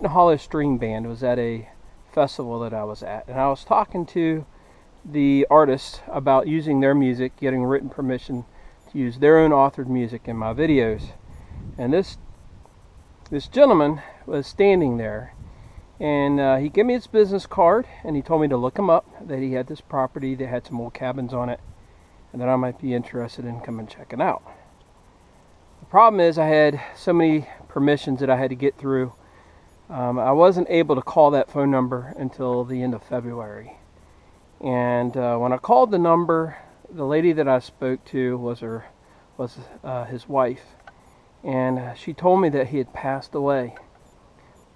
Written Hollow String Band was at a festival that I was at, and I was talking to the artists about using their music, getting written permission to use their own authored music in my videos. And this gentleman was standing there, and he gave me his business card, and he told me to look him up, that he had this property that had some old cabins on it, and that I might be interested in coming checking out. The problem is I had so many permissions that I had to get through. I wasn't able to call that phone number until the end of February. And when I called the number, the lady that I spoke to was his wife. And she told me that he had passed away.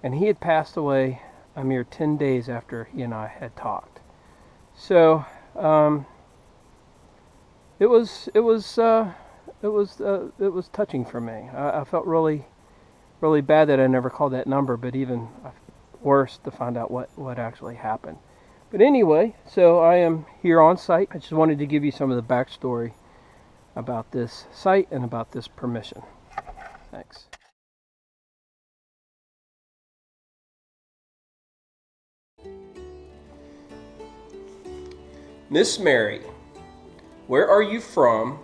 And he had passed away a mere 10 days after he and I had talked. So it was touching for me. I felt really bad that I never called that number, but even worse to find out what actually happened. But anyway, so I am here on site. I just wanted to give you some of the backstory about this site and about this permission. Thanks. Miss Mary, where are you from,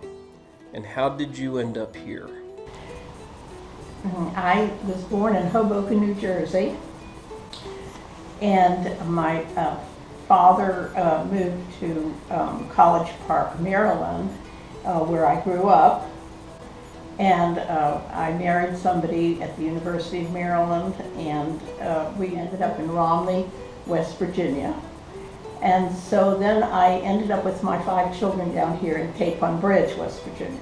and how did you end up here? I was born in Hoboken, New Jersey, and my father moved to College Park, Maryland, where I grew up, and I married somebody at the University of Maryland, and we ended up in Romney, West Virginia. And so then I ended up with my 5 children down here in Capon Bridge, West Virginia.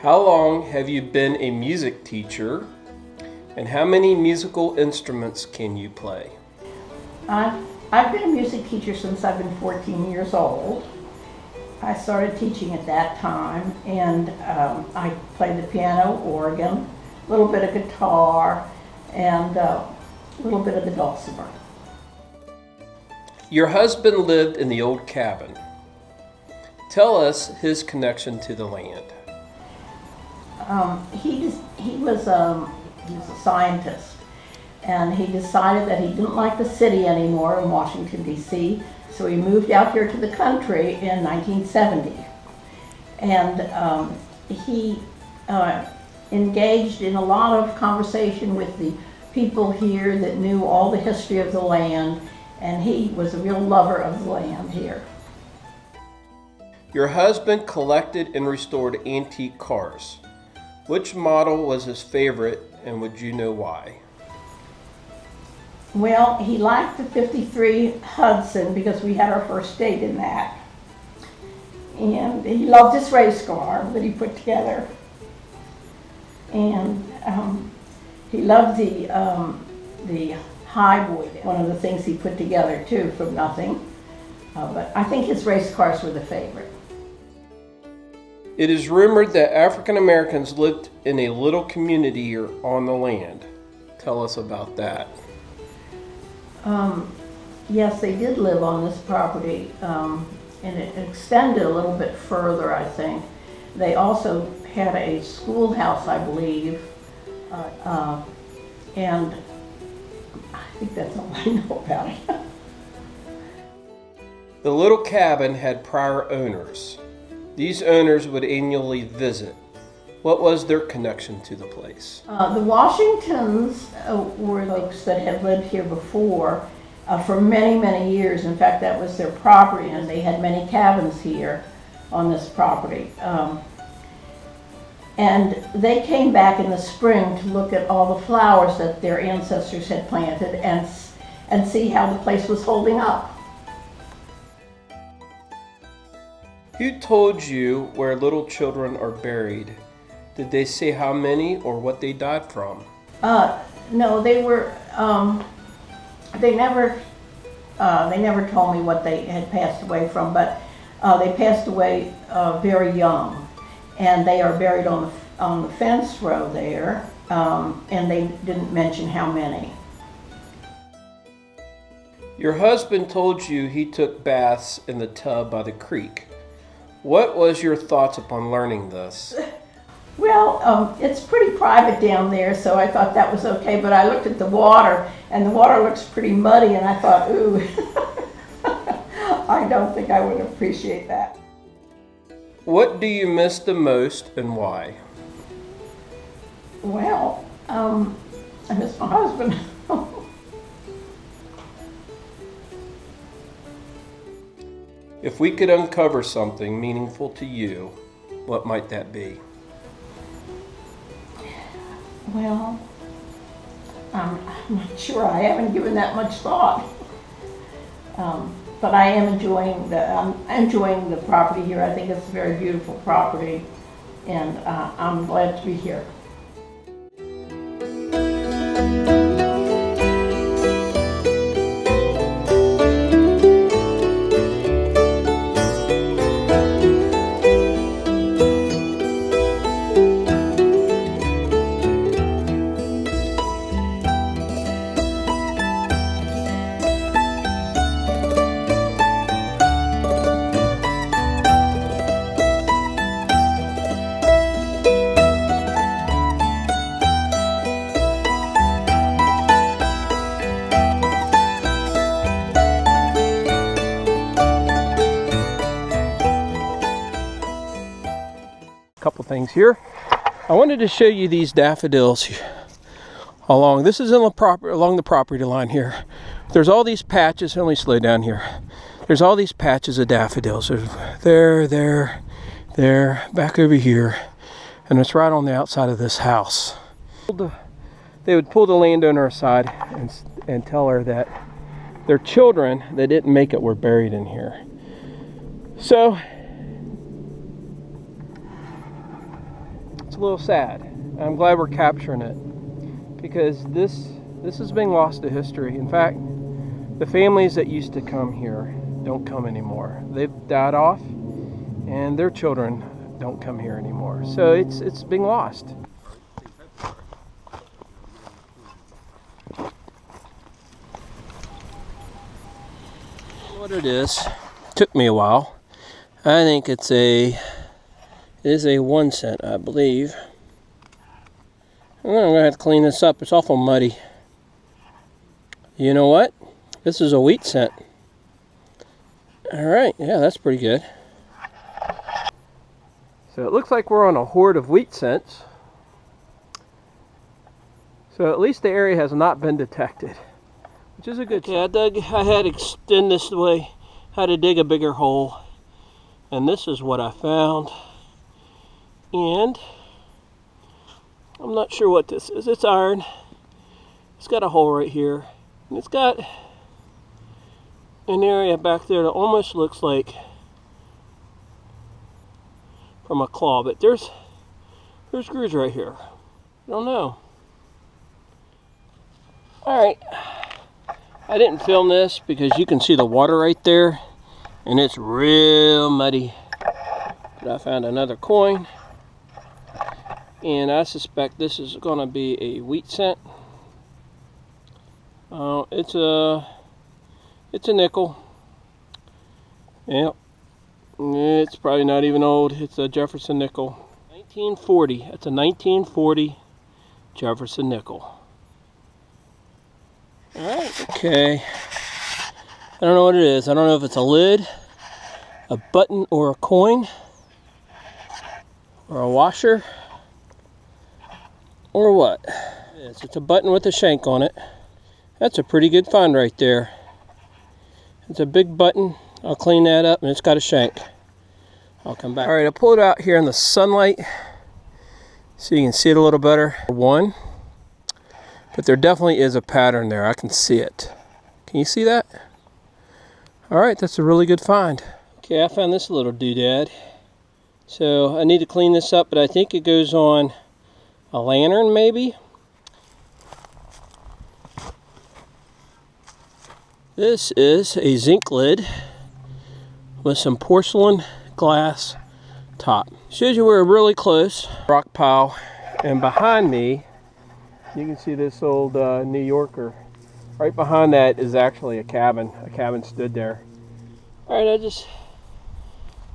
How long have you been a music teacher, and how many musical instruments can you play? I've been a music teacher since I've been 14 years old. I started teaching at that time, and I played the piano, organ, a little bit of guitar, and a little bit of the dulcimer. Your husband lived in the old cabin. Tell us his connection to the land. He was a scientist, and he decided that he didn't like the city anymore in Washington, D.C., so he moved out here to the country in 1970. And he engaged in a lot of conversation with the people here that knew all the history of the land, and he was a real lover of the land here. Your husband collected and restored antique cars. Which model was his favorite, and would you know why? Well, he liked the 53 Hudson because we had our first date in that. And he loved his race car that he put together. And he loved the Highboy, one of the things he put together too from nothing. But I think his race cars were the favorite. It is rumored that African Americans lived in a little community here on the land. Tell us about that. Yes, they did live on this property, and it extended a little bit further, I think. They also had a schoolhouse, I believe, and I think that's all I know about it. The little cabin had prior owners. These owners would annually visit. What was their connection to the place? The Washingtons were folks that had lived here before for many, many years. In fact, that was their property, and they had many cabins here on this property. And they came back in the spring to look at all the flowers that their ancestors had planted and see how the place was holding up. Who told you where little children are buried? Did they say how many or what they died from? No, they were. They never told me what they had passed away from, but they passed away very young, and they are buried on the fence row there, and they didn't mention how many. Your husband told you he took baths in the tub by the creek. What was your thoughts upon learning this? Well, it's pretty private down there, so I thought that was okay, but I looked at the water, and the water looks pretty muddy, and I thought, ooh, I don't think I would appreciate that. What do you miss the most and why? Well, I miss my husband. If we could uncover something meaningful to you, what might that be? Well, I'm not sure. I haven't given that much thought. But I am enjoying the property here. I think it's a very beautiful property, and I'm glad to be here. Couple things here. I wanted to show you these daffodils along. This is along the property line here. There's all these patches. Let me slow down here. There's all these patches of daffodils. There's there, back over here, and it's right on the outside of this house. They would pull the landowner aside and tell her that their children that didn't make it were buried in here. So it's a little sad. I'm glad we're capturing it, because this is being lost to history. In fact, the families that used to come here don't come anymore. They've died off, and their children don't come here anymore. So it's being lost. What it is, took me a while. I think it is a 1 cent, I believe. I'm gonna have to clean this up. It's awful muddy. You know what? This is a wheat cent. All right, yeah, that's pretty good. So it looks like we're on a hoard of wheat cents. So at least the area has not been detected, which is a good sign. I had to extend this way, had to dig a bigger hole, and this is what I found. And I'm not sure what this is. It's iron. It's got a hole right here, and it's got an area back there that almost looks like from a claw, but there's grooves right here. I don't know. All right, I didn't film this because you can see the water right there, and it's real muddy. But I found another coin, and I suspect this is going to be a wheat cent. It's a nickel. Yep. It's probably not even old. It's a Jefferson nickel. 1940. It's a 1940 Jefferson nickel. Alright, okay. I don't know what it is. I don't know if it's a lid, a button, or a coin, or a washer, or what. It's a button with a shank on it. That's a pretty good find right there. It's a big button. I'll clean that up, and it's got a shank. I'll come back. All right, I'll pull it out here in the sunlight so you can see it a little better. One, but there definitely is a pattern there. I can see it. Can you see that? All right, that's a really good find. Okay, I found this little doodad. So I need to clean this up, but I think it goes on a lantern maybe. This is a zinc lid with some porcelain glass top. Shows you we're really close. Rock pile, and behind me you can see this old New Yorker. Right behind that is actually a cabin. A cabin stood there. Alright, I just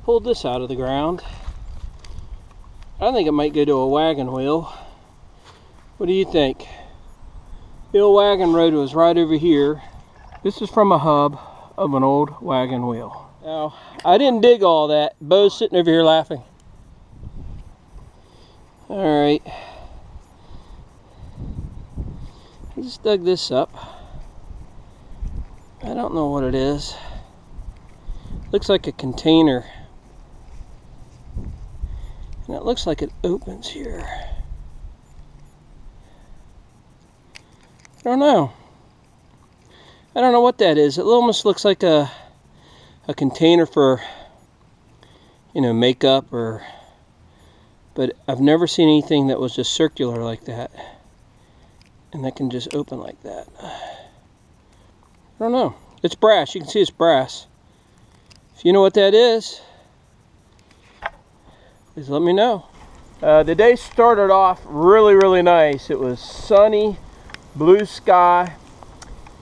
pulled this out of the ground. I think it might go to a wagon wheel. What do you think? The old wagon road was right over here. This is from a hub of an old wagon wheel. Now, I didn't dig all that. Bo's sitting over here laughing. Alright. I just dug this up. I don't know what it is. Looks like a container. And it looks like it opens here. I don't know. I don't know what that is. It almost looks like a container for, you know, makeup or, but I've never seen anything that was just circular like that. And that can just open like that. I don't know. It's brass. You can see it's brass. If you know what that is, please let me know. The day started off really, really nice. It was sunny, blue sky,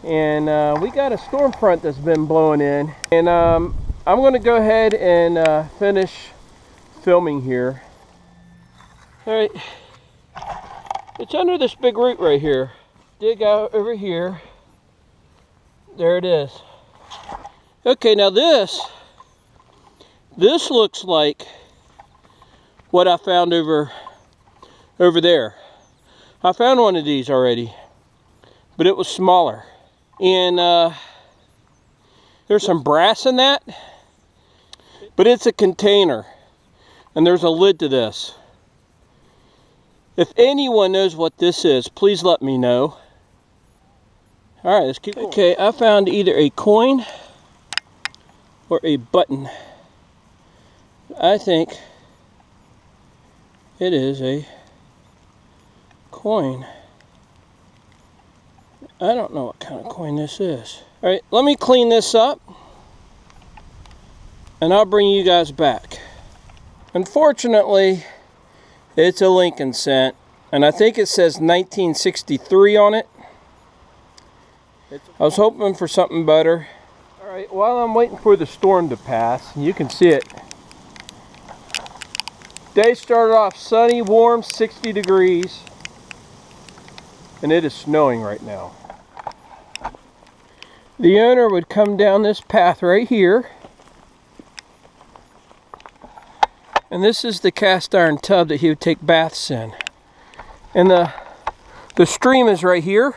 and we got a storm front that's been blowing in. And I'm going to go ahead and finish filming here. All right, it's under this big root right here. Dig out over here. There it is. Okay, now this looks like what I found over there. I found one of these already, but it was smaller. And there's some brass in that, but it's a container, and there's a lid to this. If anyone knows what this is, please let me know. All right, let's keep going. Okay, I found either a coin or a button. I think it is a coin. I don't know what kind of coin this is. All right, let me clean this up and I'll bring you guys back. Unfortunately, it's a Lincoln cent, and I think it says 1963 on it. I was hoping for something better. All right, while I'm waiting for the storm to pass, you can see it. Day started off sunny, warm, 60 degrees, and it is snowing right now. The owner would come down this path right here, and this is the cast iron tub that he would take baths in. And the stream is right here,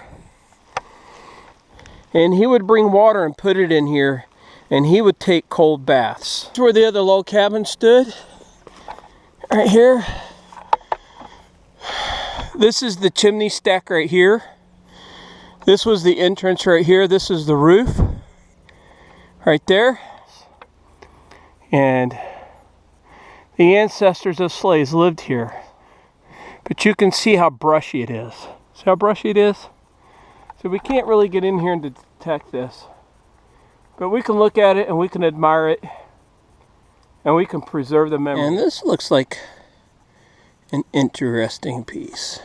and he would bring water and put it in here, and he would take cold baths. That's where the other log cabin stood. Right here. This is the chimney stack right here. This was the entrance right here. This is the roof right there. And the ancestors of slaves lived here. But you can see how brushy it is. See how brushy it is? So we can't really get in here and detect this. But we can look at it and we can admire it. And we can preserve the memory. And this looks like an interesting piece.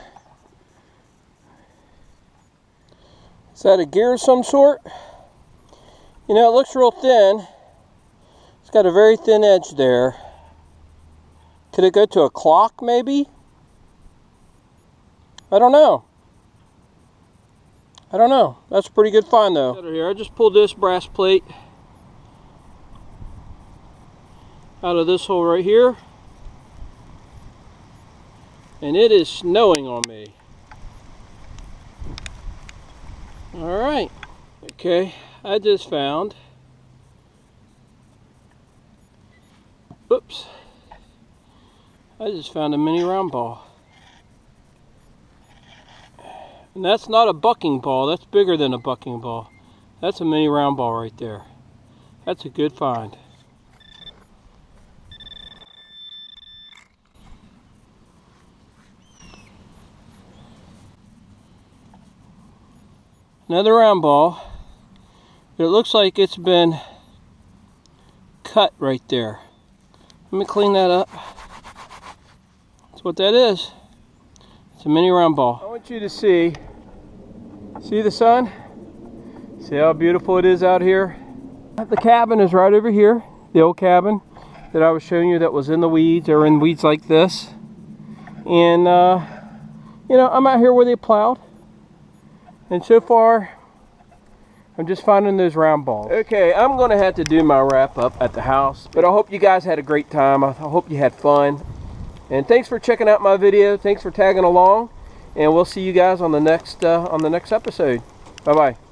Is that a gear of some sort? You know, it looks real thin. It's got a very thin edge there. Could it go to a clock, maybe? I don't know. I don't know. That's a pretty good find, though. Here, I just pulled this brass plate out of this hole right here, and it is snowing on me. Alright, okay, I just found, oops, I just found a mini round ball. And that's not a bucking ball, that's bigger than a bucking ball. That's a mini round ball right there. That's a good find. Another round ball, but it looks like it's been cut right there. Let me clean that up. That's what that is. It's a mini round ball. I want you to see the sun? See how beautiful it is out here? The cabin is right over here, the old cabin that I was showing you that was in the weeds, or in weeds like this. And you know, I'm out here where they plowed, and so far I'm just finding those round balls. Okay, I'm gonna have to do my wrap up at the house, but I hope you guys had a great time. I hope you had fun, and thanks for checking out my video. Thanks for tagging along, and we'll see you guys on the next episode. Bye bye.